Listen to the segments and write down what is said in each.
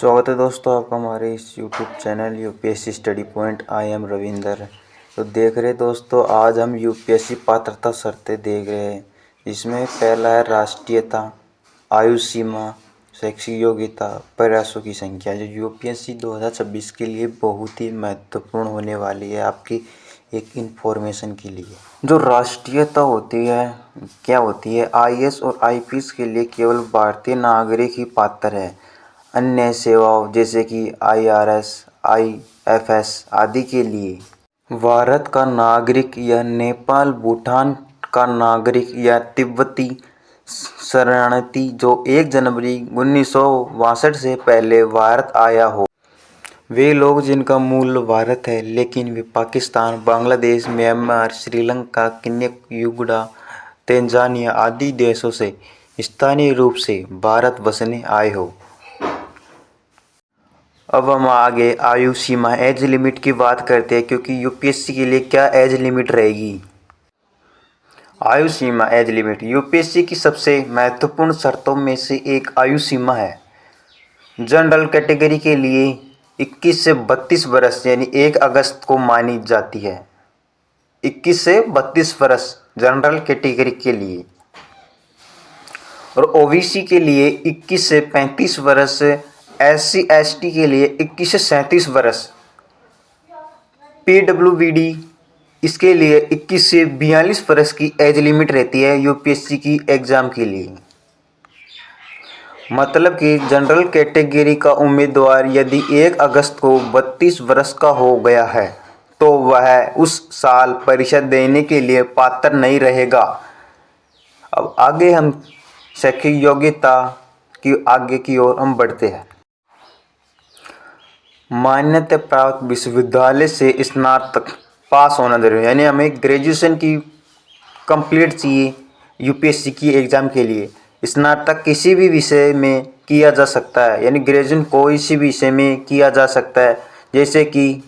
स्वागत है दोस्तों आपका हमारे इस YouTube channel UPSC study point. I am Ravinder. तो देख रहे दोस्तों, आज हम यूपीएससी पात्रता शर्तें देख रहे हैं। इसमें पहला है राष्ट्रीयता, आयु सीमा, शैक्षिक योग्यता, प्रयासों की संख्या। जो यूपीएससी 2026 के लिए बहुत ही महत्वपूर्ण होने वाली है आपकी एक इन्फॉर्मेशन के लिए। जो राष्ट्रीयता होती है क्या होती है? आईएएस और आईपीएस के लिए केवल भारतीय नागरिक ही पात्र है। अन्य सेवाओं जैसे कि आईआरएस, आईएफएस आदि के लिए भारत का नागरिक या नेपाल, भूटान का नागरिक या तिब्बती शरणार्थी जो 1 जनवरी 1962 से पहले भारत आया हो, वे लोग जिनका मूल भारत है लेकिन वे Pakistan, Bangladesh, Myanmar, Sri Lanka, Kenya, Uganda, Tanzania आदि देशों से स्थानीय रूप से भारत बसने आए हो। अब हम आगे आयु सीमा एज लिमिट की बात करते हैं, क्योंकि यूपीएससी के लिए क्या एज लिमिट रहेगी। आयु सीमा एज लिमिट यूपीएससी की सबसे महत्वपूर्ण शर्तों में से एक आयु सीमा है। जनरल कैटेगरी के लिए 21 से 32 वर्ष यानी 1 अगस्त को मानी जाती है। 21 से 32 वर्ष जनरल कैटेगरी के लिए, और ओबीसी के लिए 21 से 35 वर्ष, एससी एसटी के लिए 21 से 37 वर्ष, पीडब्ल्यूबीडी इसके लिए 21 से 42 वर्ष की एज लिमिट रहती है यूपीएससी की एग्ज़ाम के लिए। मतलब कि जनरल कैटेगरी का उम्मीदवार यदि 1 अगस्त को 32 वर्ष का हो गया है तो वह उस साल परीक्षा देने के लिए पात्र नहीं रहेगा। अब आगे हम शैक्षिक योग्यता की आगे की ओर हम बढ़ते हैं। मान्यता प्राप्त विश्वविद्यालय से स्नातक पास होना जरूरी है, यानी हमें ग्रेजुएशन की कंप्लीट चाहिए यूपीएससी की एग्ज़ाम के लिए। स्नातक किसी भी विषय में किया जा सकता है, यानी ग्रेजुएशन कोई सी भी विषय में किया जा सकता है, जैसे कि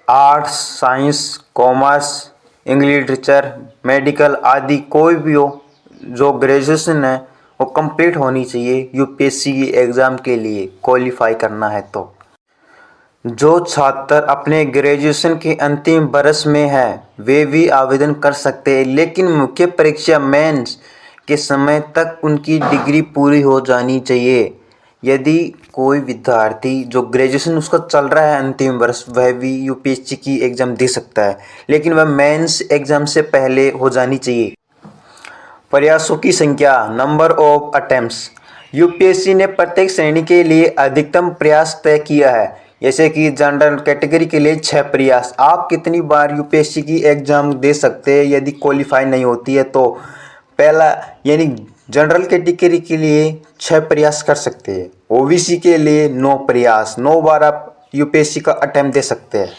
arts, science, commerce, English literature, medical आदि कोई भी हो। जो ग्रेजुएशन है वो कंप्लीट होनी चाहिए यूपीएससी की एग्ज़ाम के लिए क्वालिफाई करना है। तो जो छात्र अपने ग्रेजुएशन के अंतिम वर्ष में है वे भी आवेदन कर सकते हैं, लेकिन मुख्य परीक्षा मेंस के समय तक उनकी डिग्री पूरी हो जानी चाहिए। यदि कोई विद्यार्थी जो ग्रेजुएशन उसका चल रहा है अंतिम वर्ष, वह भी यूपीएससी की एग्ज़ाम दे सकता है, लेकिन वह मेंस एग्ज़ाम से पहले हो जानी चाहिए। प्रयासों की संख्या, नंबर ऑफ अटेम्प्ट्स। यूपीएससी ने प्रत्येक श्रेणी के लिए अधिकतम प्रयास तय किया है, जैसे कि जनरल कैटेगरी के लिए 6 प्रयास। आप कितनी बार यूपीएससी की एग्ज़ाम दे सकते हैं यदि क्वालिफाई नहीं होती है तो? पहला यानी जनरल कैटेगरी के लिए 6 प्रयास कर सकते हैं। ओबीसी के लिए 9 प्रयास, 9 बार आप यूपीएससी का अटेम्प्ट दे सकते हैं।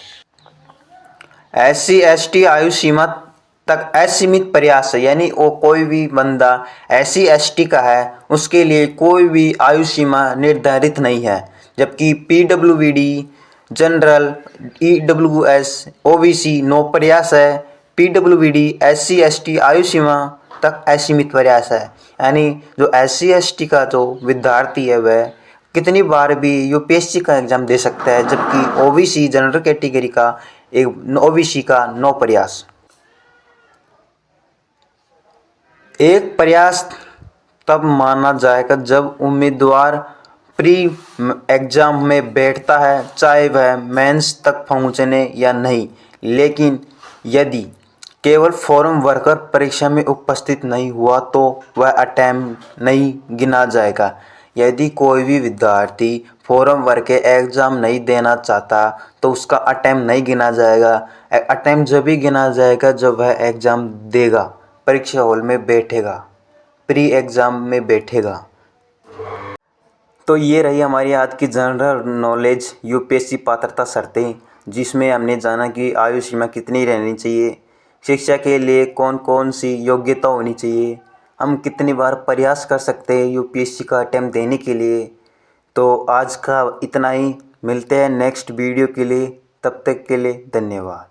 एससी एसटी आयु सीमा तक असीमित प्रयास है, यानी वो कोई भी बंदा एससी एसटी का है उसके लिए कोई भी आयु सीमा निर्धारित नहीं है। जबकि पीडब्ल्यूबीडी, जनरल, ईडब्ल्यूएस, ओबीसी 9 प्रयास है। पीडब्ल्यूबीडी, एससी एसटी आयु सीमा तक असीमित प्रयास है, यानी जो एससी एसटी का जो विद्यार्थी है वह कितनी बार भी यूपीएससी का एग्ज़ाम दे सकता है। जबकि ओबीसी जनरल कैटेगरी का ओबीसी का 9 प्रयास। एक प्रयास तब माना जाएगा जब उम्मीदवार प्री एग्ज़ाम में बैठता है, चाहे वह मेंस तक पहुंचने या नहीं। लेकिन यदि केवल फॉर्म भरकर परीक्षा में उपस्थित नहीं हुआ तो वह अटेम्प्ट नहीं गिना जाएगा। यदि कोई भी विद्यार्थी फॉर्म भर के एग्ज़ाम नहीं देना चाहता तो उसका अटेम्प्ट नहीं गिना जाएगा। अटेम्प्ट जब भी गिना जाएगा जब वह एग्ज़ाम देगा, परीक्षा हॉल में बैठेगा, प्री एग्ज़ाम में बैठेगा। तो ये रही हमारी आज की जनरल नॉलेज यूपीएससी पात्रता शर्तें, जिसमें हमने जाना कि आयु सीमा कितनी रहनी चाहिए, शिक्षा के लिए कौन कौन सी योग्यता होनी चाहिए, हम कितनी बार प्रयास कर सकते हैं यूपीएससी का अटेम्प्ट देने के लिए। तो आज का इतना ही, मिलते हैं नेक्स्ट वीडियो के लिए, तब तक के लिए धन्यवाद।